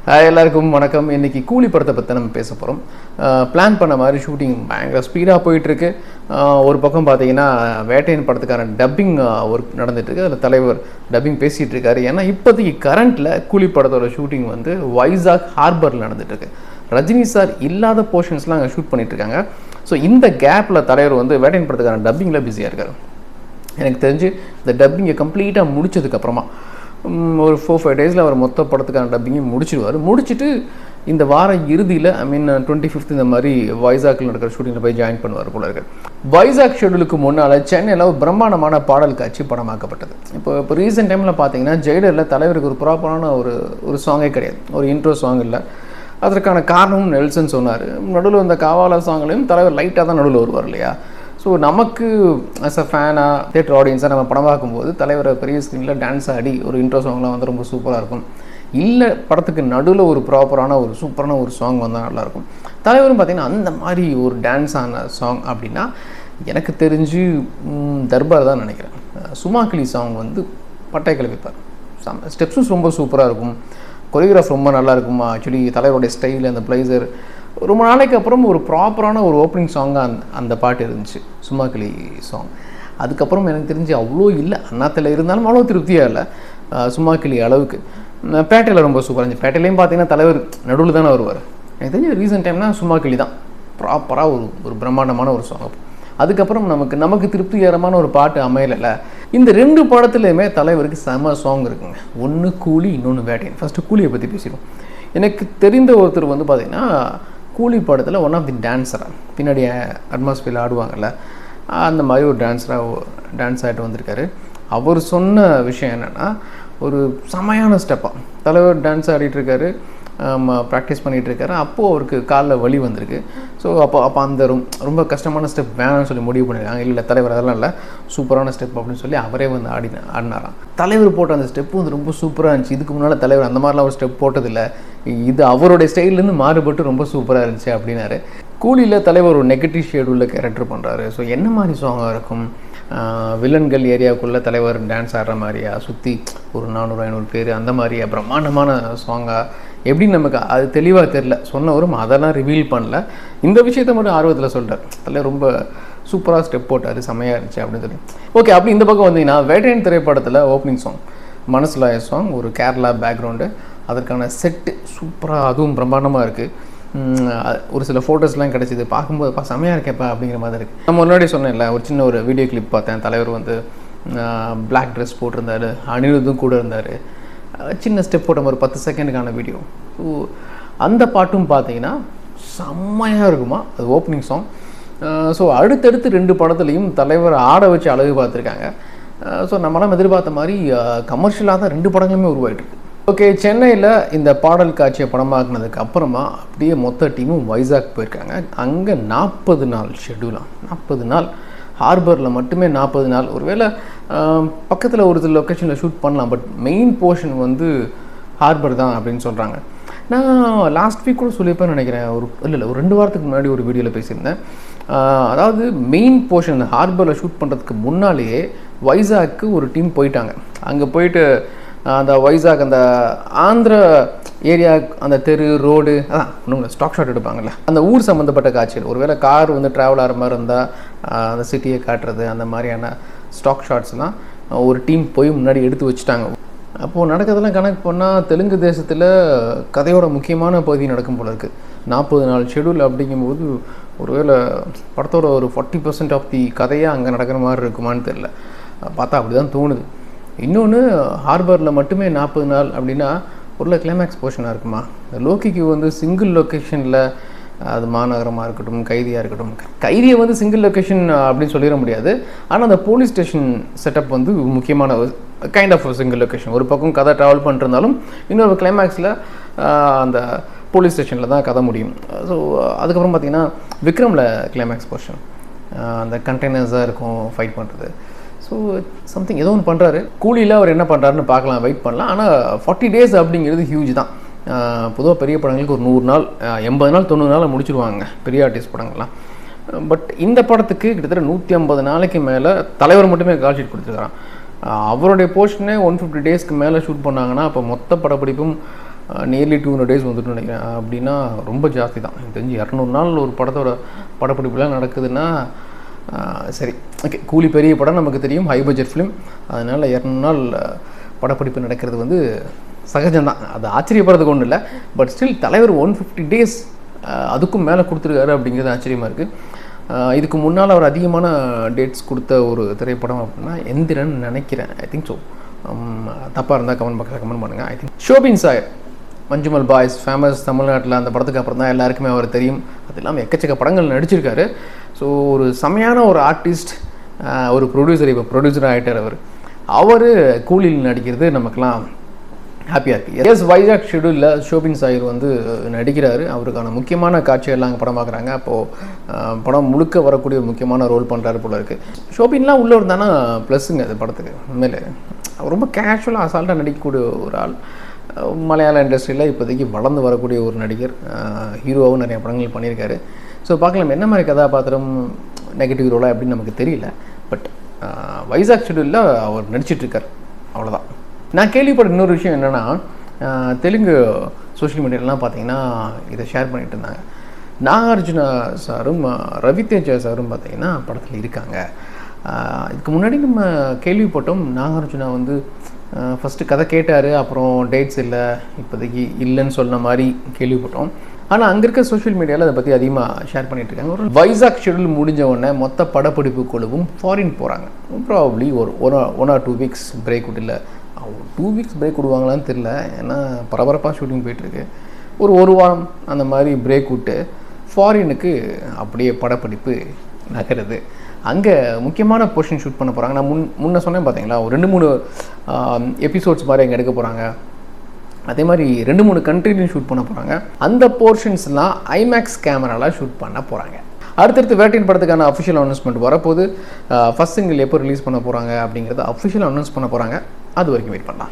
எல்லாருக்கும் வணக்கம். இன்றைக்கி கூலி படத்தை பற்றி நம்ம பேச போகிறோம். பிளான் பண்ண மாதிரி ஷூட்டிங் பயங்கர ஸ்பீடாக போயிட்டுருக்கு. ஒரு பக்கம் பார்த்தீங்கன்னா வேட்டையன் படத்துக்கான டப்பிங் ஒர்க் நடந்துகிட்ருக்கு. அதில் தலைவர் டப்பிங் பேசிகிட்டு இருக்காரு. ஏன்னா இப்போதைக்கு கரண்ட்டில் கூலி படத்தோட ஷூட்டிங் வந்து வைசாக் ஹார்பரில் நடந்துகிட்ருக்கு. ரஜினி சார் இல்லாத போர்ஷன்ஸ்லாம் அங்கே ஷூட் பண்ணிகிட்ருக்காங்க. ஸோ இந்த கேப்பில் தலைவர் வந்து வேட்டையன் படத்துக்கான டப்பிங்கில் பிஸியாக இருக்கார். எனக்கு தெரிஞ்சு இந்த டப்பிங்கை கம்ப்ளீட்டாக முடிச்சதுக்கப்புறமா ஒரு 4-5 டேஸில் அவர் மொத்த படத்துக்கான டப்பிங்கையும் முடிச்சிடுவார். முடிச்சுட்டு இந்த வார இறுதியில் 25th இந்த மாதிரி வைசாக்கில் நடக்கிற ஷூட்டிங்கில் போய் ஜாயின் பண்ணுவார் போல இருக்கு. வைசாக் ஷெடியூலுக்கு முன்னால் சென்னையில் ஒரு பிரம்மாண்டமான பாடல் காட்சி படமாக்கப்பட்டது. இப்போ ரீசெண்ட் டைமில் பார்த்தீங்கன்னா ஜெயிலரில் தலைவருக்கு ஒரு ப்ராப்பரான ஒரு சாங்கே கிடையாது, ஒரு இன்ட்ரோ சாங் இல்லை. அதற்கான காரணமும் நெல்சன் சொன்னார். நடுவில் இந்த காவாலா சாங்லையும் தலைவர் லைட்டாக தான் நடுவில் வருவார் இல்லையா. ஸோ நமக்கு ஆஸ் அ ஃபேனாக தியேட்டர் ஆடியன்ஸாக நம்ம படம் பார்க்கும்போது தலைவரை பெரிய ஸ்க்ரீனில் டான்ஸ் ஆடி ஒரு இன்ட்ரோ சாங்லாம் வந்து ரொம்ப சூப்பராக இருக்கும். இல்லை படத்துக்கு நடுவில் ஒரு ப்ராப்பரான ஒரு சூப்பரான ஒரு சாங் வந்தால் நல்லாயிருக்கும். தலைவரும் பார்த்திங்கன்னா அந்த மாதிரி ஒரு டான்ஸ் ஆன சாங் அப்படின்னா எனக்கு தெரிஞ்சு தர்பார் தான் நினைக்கிறேன். சுமாக்கிளி சாங் வந்து பட்டை கிளப்பிப்பார். ஸ்டெப்ஸும் ரொம்ப சூப்பராக இருக்கும், கொரியோகிராஃப் ரொம்ப நல்லா இருக்குமா. ஆக்சுவலி தலைவருடைய ஸ்டைல், அந்த பிளேசர், ரொம்ப நாளைக்கு அப்புறம் ஒரு ப்ராப்பரான ஒரு ஓப்பனிங் சாங்காக அந்த பாட்டு இருந்துச்சு, சும்மாக்கிளி சாங். அதுக்கப்புறம் எனக்கு தெரிஞ்சு அவ்வளோ இல்லை, அண்ணாத்தில் இருந்தாலும் அவ்வளோ திருப்தியாக இல்லை சும்மாக்கிளி அளவுக்கு. பேட்டையில் ரொம்ப சூப்பராக இருந்துச்சு. பேட்டையிலையும் பார்த்தீங்கன்னா தலைவர் நடுவில் தானே வருவார். எனக்கு தெரிஞ்ச ரீசெண்ட் டைம்னா சும்மாக்கிளி தான் ப்ராப்பராக ஒரு பிரம்மாண்டமான ஒரு சாங். அதுக்கப்புறம் நமக்கு திருப்திகரமான ஒரு பாட்டு அமையலை. இந்த 2 படத்துலையுமே தலைவருக்கு செம சாங் இருக்குங்க. ஒன்று கூலி, இன்னொன்று வேட்டையன். ஃபஸ்ட்டு கூலியை பற்றி பேசிடுவோம். எனக்கு தெரிந்த ஒருத்தர் வந்து பார்த்திங்கன்னா கூலி படத்தில் ஒன் ஆஃப் தி டான்ஸராக பின்னாடி அட்மாஸ்பியரில் ஆடுவாங்கள்ல, அந்த மாதிரி ஒரு டான்ஸ் ஆகிட்டு வந்திருக்காரு. அவர் சொன்ன விஷயம் என்னென்னா, ஒரு செமையான ஸ்டெப்பாக தலைவர் டான்ஸ் ஆடிட்டுருக்காரு, ப்ராக்டிஸ் பண்ணிகிட்ருக்காரு. அப்போது அவருக்கு காலில் வலி வந்திருக்கு. ஸோ அப்போ அந்த ரொம்ப கஷ்டமான ஸ்டெப் வேணாம்னு சொல்லி முடிவு பண்ணியிருக்காங்க. இல்லை தலைவர் அதெல்லாம் இல்லை, சூப்பரான ஸ்டெப் அப்படின்னு சொல்லி அவரே வந்து ஆடினாராம். தலைவர் போட்ட அந்த ஸ்டெப்பு வந்து ரொம்ப சூப்பராக இருந்துச்சு. இதுக்கு முன்னால் தலைவர் அந்த மாதிரிலாம் ஒரு ஸ்டெப் போட்டதில்லை, இது அவருடைய ஸ்டைல்லேருந்து மாறுபட்டு ரொம்ப சூப்பராக இருந்துச்சு அப்படின்னாரு. கூலியில் தலைவர் ஒரு நெகட்டிவ் ஷேடுள்ள கேரக்டர் பண்ணுறாரு. ஸோ என்ன மாதிரி சாங்காக இருக்கும்? வில்லன்கள் ஏரியாவுக்குள்ளே தலைவர் டான்ஸ் ஆடுற மாதிரியா, சுற்றி ஒரு 400-500 பேர் அந்த மாதிரியா, பிரம்மாண்டமான சாங்காக எப்படின்னு நமக்கு அது தெளிவாக தெரில. சொன்னவரும் அதெல்லாம் ரிவீல் பண்ணல. இந்த விஷயத்த மட்டும் ஆர்வத்தில் சொல்கிறார். அதில் ரொம்ப சூப்பராக ஸ்டெப் போட்டார், செம்மையாக இருந்துச்சு அப்படின்னு சொல்லி. ஓகே, அப்படி இந்த பக்கம் வந்தீங்கன்னா வேட்டையன் திரைப்படத்தில் ஓப்பனிங் சாங் மனசுலாய சாங், ஒரு கேரளா பேக்ரவுண்டு, அதற்கான செட்டு சூப்பராக, அதுவும் பிரம்மாண்டமாக இருக்குது. ஒரு சில ஃபோட்டோஸ்லாம் கிடச்சிது, பார்க்கும்போது செம்மையாக இருக்கேப்பா அப்படிங்கிற மாதிரி இருக்குது. நம்ம முன்னாடி சொன்னேன்ல, ஒரு சின்ன ஒரு வீடியோ கிளிப் பார்த்தேன். தலைவர் வந்து பிளாக் ட்ரெஸ் போட்டிருந்தார், அனிருத்தும் கூட இருந்தார். சின்ன ஸ்டெப் போட்ட ஒரு 10 செகண்டுக்கான வீடியோ. ஸோ அந்த பாட்டும் பார்த்தீங்கன்னா செம்மையாக இருக்குமா, அது ஓப்பனிங் சாங். ஸோ அடுத்தடுத்து 2 படத்துலையும் தலைவர் ஆட வச்சு அழகு பார்த்துருக்காங்க. ஸோ நம்மளாம் எதிர்பார்த்த மாதிரி கமர்ஷியலாக தான் 2 படங்களுமே உருவாயிட்டுருக்கு. ஓகே, சென்னையில் இந்த பாடல் காட்சியை படமாக்குனதுக்கு அப்புறமா அப்படியே மொத்த டீமும் வைசாக் போயிருக்காங்க. அங்கே 40 நாள் ஷெட்யூலாம், 40 நாள் ஹார்பரில் மட்டுமே 40 நாள். ஒருவேளை பக்கத்தில் ஒரு சில லொக்கேஷனில் ஷூட் பண்ணலாம், பட் மெயின் போர்ஷன் வந்து ஹார்பர் தான் அப்படின்னு சொல்கிறாங்க. நான் லாஸ்ட் வீக் கூட சொல்லியிருப்பேன்னு நினைக்கிறேன், ஒரு 2 வாரத்துக்கு முன்னாடி ஒரு வீடியோவில் பேசியிருந்தேன். அதாவது மெயின் போர்ஷன் ஹார்பரில் ஷூட் பண்ணுறதுக்கு முன்னாலேயே வைசாக்கு ஒரு டீம் போயிட்டாங்க. அங்கே போயிட்டு அந்த வைசாக் அந்த ஆந்திர ஏரியா, அந்த தெரு ரோடு, அதான் ஒன்றும் ஸ்டாக் ஷாட் எடுப்பாங்கள்ல, அந்த ஊர் சம்மந்தப்பட்ட காட்சிகள். ஒருவேளை கார் வந்து ட்ராவல் ஆகிற மாதிரி இருந்தால் அந்த சிட்டியை காட்டுறது, அந்த மாதிரியான ஸ்டாக் ஷாட்ஸ்லாம் ஒரு டீம் போய் முன்னாடி எடுத்து வச்சுட்டாங்க. அப்போது நடக்கிறதெல்லாம் கணக்கு பண்ணால் தெலுங்கு தேசத்தில் கதையோட முக்கியமான பகுதி நடக்கும் போல இருக்குது. 40 நாள் ஷெடியூல் அப்படிங்கும்போது ஒருவேளை படத்தோட ஒரு 40% ஆஃப் தி கதையாக அங்கே நடக்கிற மாதிரி இருக்குமான்னு தெரில. பார்த்தா அப்படி தான் தோணுது. இன்னொன்று, ஹார்பரில் மட்டுமே 40 நாள் அப்படின்னா ஒரு கிளைமேக்ஸ் போர்ஷனாக இருக்குமா? லோக்கிக்கு வந்து சிங்கிள் லொக்கேஷனில், அது மாநகரமாக இருக்கட்டும், கைதியாக இருக்கட்டும், கைதியை வந்து சிங்கிள் லொக்கேஷன் அப்படின்னு சொல்லிட முடியாது. ஆனால் அந்த போலீஸ் ஸ்டேஷன் செட்டப் வந்து முக்கியமான கைண்ட் ஆஃப் சிங்கிள் லொக்கேஷன். ஒரு பக்கம் கதை ட்ராவல் பண்ணிருந்தாலும் இன்னொரு கிளைமேக்ஸில் அந்த போலீஸ் ஸ்டேஷனில் தான் கதை முடியும். ஸோ அதுக்கப்புறம் பார்த்திங்கன்னா விக்ரமில் கிளைமேக்ஸ் போர்ஷன் அந்த கண்டெய்னர்ஸாக இருக்கும் ஃபைட் பண்ணுறது. ஸோ சம்திங் ஏதோ ஒன்று பண்ணுறாரு. கூலியில் அவர் என்ன பண்ணுறாருன்னு பார்க்கலாம், வெயிட் பண்ணலாம். ஆனால் 40 days அப்படிங்கிறது ஹியூஜ் தான். பொதுவாக பெரிய படங்களுக்கு ஒரு 100 நாள், 80 நாள், 90 நாள் முடிச்சுடுவாங்க பெரிய ஆர்டிஸ்ட் படங்கள்லாம். பட் இந்த படத்துக்கு கிட்டத்தட்ட 150 நாளைக்கு மேலே தலைவர் மட்டுமே கால் ஷீட் கொடுத்துருக்காராம். அவருடைய போர்ஷனே 150 daysக்கு மேலே ஷூட் பண்ணாங்கன்னா அப்போ மொத்த படப்பிடிப்பும் நியர்லி 200 days வந்துட்டு நினைக்கிறேன். அப்படின்னா ரொம்ப ஜாஸ்தி தான். எனக்கு தெரிஞ்சு 200 நாள் ஒரு படத்தோட படப்பிடிப்புலாம் நடக்குதுன்னா சரி ஓகே. கூலி பெரிய படம் நமக்கு தெரியும், ஹை பட்ஜெட் ஃபிலிம். அதனால் 200 நாள் படப்பிடிப்பு நடக்கிறது வந்து சகஜம்தான், அது ஆச்சரியப்படுறதுக்கு ஒன்றும் இல்லை. பட் ஸ்டில் தலைவர் 150 days அதுக்கும் மேலே கொடுத்துருக்காரு அப்படிங்கிறது ஆச்சரியமாக இருக்குது. இதுக்கு முன்னால் அவர் அதிகமான டேட்ஸ் கொடுத்த ஒரு திரைப்படம் அப்படின்னா எந்திரன் நினைக்கிறேன். I think so. தப்பாக இருந்தால் கமெண்ட் பாக்ஸில் கமெண்ட் பண்ணுங்கள். I think Soubin சாயர், Manjummel boys famous தமிழ்நாட்டில், அந்த படத்துக்கு அப்புறம் தான் எல்லாருக்குமே அவர் தெரியும். அது இல்லாமல் எக்கச்சக்க படங்கள் நடிச்சிருக்காரு. ஸோ ஒரு செமையான ஒரு ஆர்டிஸ்ட், ஒரு ப்ரொடியூசர், இப்போ ப்ரொடியூசராக ஆகிட்டார் அவர் கூலியில் நடிக்கிறது நமக்கெல்லாம் ஹாப்பியாக இருக்குது. எஸ், வைஜாக் ஷெடியூலில் ஷோபின் சாயர் வந்து நடிக்கிறாரு. அவருக்கான முக்கியமான காட்சியெல்லாம் அங்கே படம் பார்க்குறாங்க. அப்போது படம் முழுக்க வரக்கூடிய ஒரு முக்கியமான ரோல் பண்ணுறாரு போல இருக்குது. ஷோபின்லாம் உள்ளே இருந்தானா ப்ளஸ்ஸுங்க அது படத்துக்கு. உண்மையிலே ரொம்ப கேஷுவலாக அசால்ட்டாக நடிக்கக்கூடிய ஒரு ஆள். மலையாள இண்டஸ்ட்ரியில் இப்போதைக்கு வளர்ந்து வரக்கூடிய ஒரு நடிகர். ஹீரோவும் நிறைய படங்கள் பண்ணியிருக்காரு. ஸோ பார்க்கலாம் என்ன மாதிரி கதாபாத்திரம், நெகட்டிவ் ரோலாக அப்படின்னு நமக்கு தெரியல. பட் வைஜாக் ஷெடியூலில் அவர் நடிச்சிட்ருக்கார், அவ்வளோதான். நான் கேள்விப்பட்ட இன்னொரு விஷயம் என்னென்னா, தெலுங்கு சோஷியல் மீடியாலலாம் பார்த்தீங்கன்னா இதை ஷேர் பண்ணிகிட்டு இருந்தாங்க. நாகார்ஜுனா சாரும் ரவிதேஜா சாரும் பார்த்தீங்கன்னா படத்தில் இருக்காங்க. இதுக்கு முன்னாடி நம்ம கேள்விப்பட்டோம், நாகார்ஜுனா வந்து ஃபஸ்ட்டு கதை கேட்டார், அப்புறம் டேட்ஸ் இல்லை, இப்போதைக்கு இல்லைன்னு சொன்ன மாதிரி கேள்விப்பட்டோம். ஆனால் அங்கே இருக்க சோஷியல் மீடியாவில் அதை பற்றி அதிகமாக ஷேர் பண்ணிகிட்டு இருக்காங்க. ஒரு வைஜாக் ஷெடியூல் முடிஞ்ச உடனே மொத்த படப்பிடிப்பு குழுவும் ஃபாரின் போகிறாங்க. ப்ராபப்ளி ஒரு 1 or 2 weeks பிரேக் விட்டு, 2 weeks பிரேக் விடுவாங்களான்னு தெரில. ஏன்னா பரபரப்பாக ஷூட்டிங் போயிட்டுருக்கு. ஒரு வாரம் அந்த மாதிரி பிரேக் விட்டு ஃபாரினுக்கு அப்படியே படப்பிடிப்பு நகருது. அங்கே முக்கியமான போர்ஷன் ஷூட் பண்ண போகிறாங்க. நான் முன்ன சொன்னேன் பார்த்தீங்களா, ஒரு 2-3 எபிசோட்ஸ் மாதிரி அங்கே எடுக்க போகிறாங்க. அதே மாதிரி 2-3 கண்ட்ரிலையும் ஷூட் பண்ண போகிறாங்க. அந்த போர்ஷன்ஸ்லாம் ஐமேக்ஸ் கேமராவில் ஷூட் பண்ண போகிறாங்க. அடுத்தடுத்து வேட்டையின் படத்துக்கான அஃபிஷியல் அனௌன்ஸ்மெண்ட் வரப்போது. ஃபஸ்ட் சிங்கிள் எப்போ ரிலீஸ் பண்ண போகிறாங்க அப்படிங்கிறத அஃபிஷியல் அனௌன்ஸ் பண்ண போகிறாங்க. அது வரைக்கும் வெயிட் பண்ணலாம்.